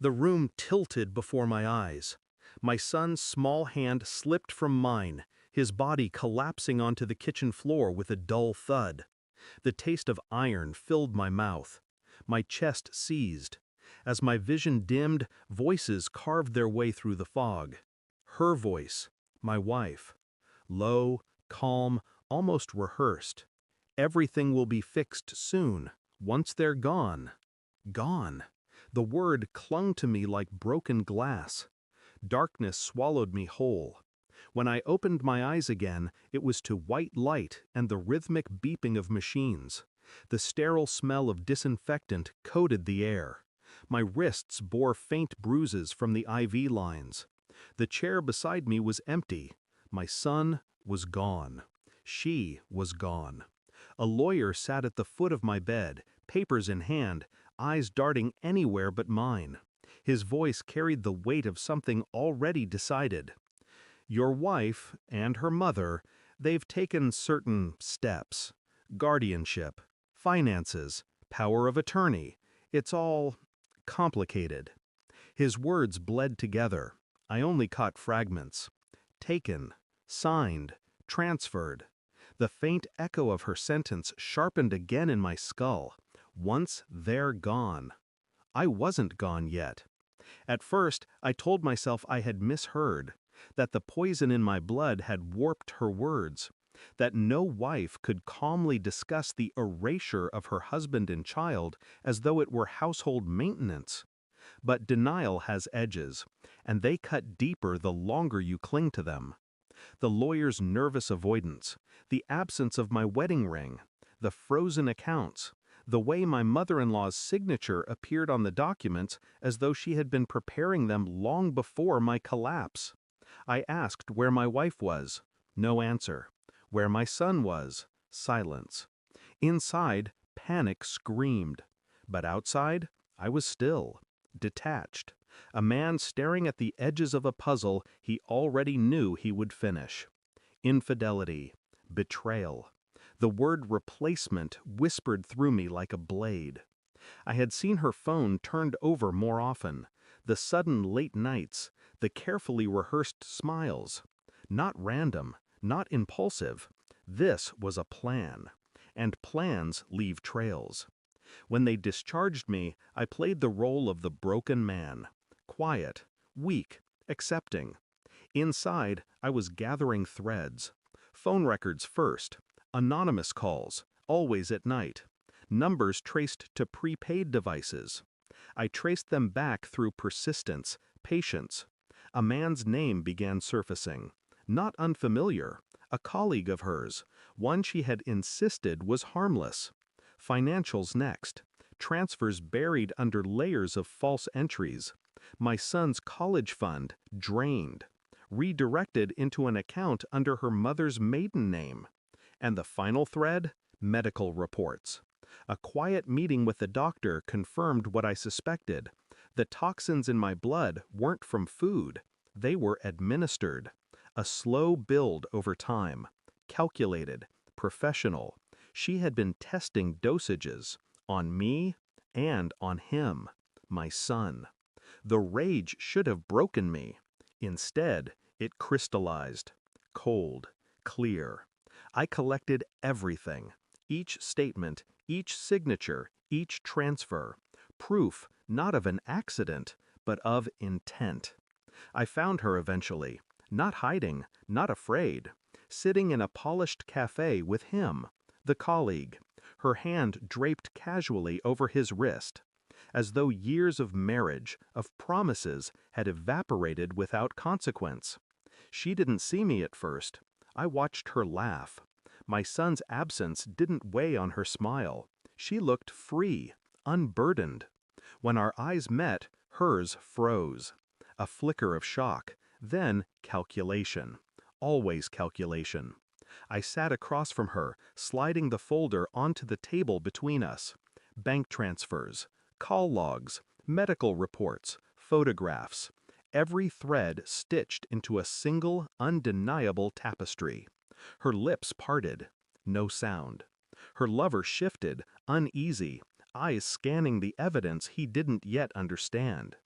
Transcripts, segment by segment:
The room tilted before my eyes. My son's small hand slipped from mine, his body collapsing onto the kitchen floor with a dull thud. The taste of iron filled my mouth. My chest seized. As my vision dimmed, voices carved their way through the fog. Her voice, my wife. Low, calm, almost rehearsed. Everything will be fixed soon, once they're gone. Gone. The word clung to me like broken glass. Darkness swallowed me whole. When I opened my eyes again, it was to white light and the rhythmic beeping of machines. The sterile smell of disinfectant coated the air. My wrists bore faint bruises from the IV lines. The chair beside me was empty. My son was gone. She was gone. A lawyer sat at the foot of my bed, papers in hand, eyes darting anywhere but mine. His voice carried the weight of something already decided. Your wife and her mother, they've taken certain steps. Guardianship, finances, power of attorney. It's all complicated. His words bled together. I only caught fragments. Taken, signed, transferred. The faint echo of her sentence sharpened again in my skull. Once they're gone. I wasn't gone yet. At first, I told myself I had misheard, that the poison in my blood had warped her words, that no wife could calmly discuss the erasure of her husband and child as though it were household maintenance. But denial has edges, and they cut deeper the longer you cling to them. The lawyer's nervous avoidance, the absence of my wedding ring, the frozen accounts, the way my mother-in-law's signature appeared on the documents as though she had been preparing them long before my collapse. I asked where my wife was. No answer. Where my son was. Silence. Inside, panic screamed. But outside, I was still, detached. A man staring at the edges of a puzzle he already knew he would finish. Infidelity. Betrayal. The word replacement whispered through me like a blade. I had seen her phone turned over more often, the sudden late nights, the carefully rehearsed smiles. Not random, not impulsive. This was a plan. And plans leave trails. When they discharged me, I played the role of the broken man. Quiet, weak, accepting. Inside, I was gathering threads. Phone records first. Anonymous calls, always at night. Numbers traced to prepaid devices. I traced them back through persistence, patience. A man's name began surfacing. Not unfamiliar, a colleague of hers, one she had insisted was harmless. Financials next, transfers buried under layers of false entries. My son's college fund drained, redirected into an account under her mother's maiden name. And the final thread? Medical reports. A quiet meeting with the doctor confirmed what I suspected. The toxins in my blood weren't from food. They were administered. A slow build over time. Calculated. Professional. She had been testing dosages. On me and on him. My son. The rage should have broken me. Instead, it crystallized. Cold. Clear. I collected everything. Each statement, each signature, each transfer. Proof not of an accident, but of intent. I found her eventually, not hiding, not afraid, sitting in a polished cafe with him, the colleague, her hand draped casually over his wrist, as though years of marriage, of promises, had evaporated without consequence. She didn't see me at first. I watched her laugh. My son's absence didn't weigh on her smile. She looked free, unburdened. When our eyes met, hers froze. A flicker of shock, then calculation. Always calculation. I sat across from her, sliding the folder onto the table between us. Bank transfers, call logs, medical reports, photographs. Every thread stitched into a single, undeniable tapestry. Her lips parted. No sound. Her lover shifted, uneasy, eyes scanning the evidence he didn't yet understand.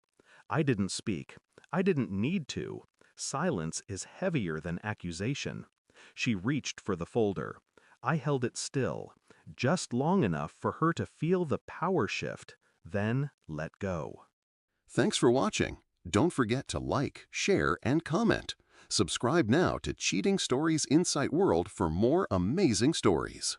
I didn't speak. I didn't need to. Silence is heavier than accusation. She reached for the folder. I held it still, just long enough for her to feel the power shift, then let go. Thanks for watching. Don't forget to like, share, and comment. Subscribe now to Cheating Stories Insight World for more amazing stories.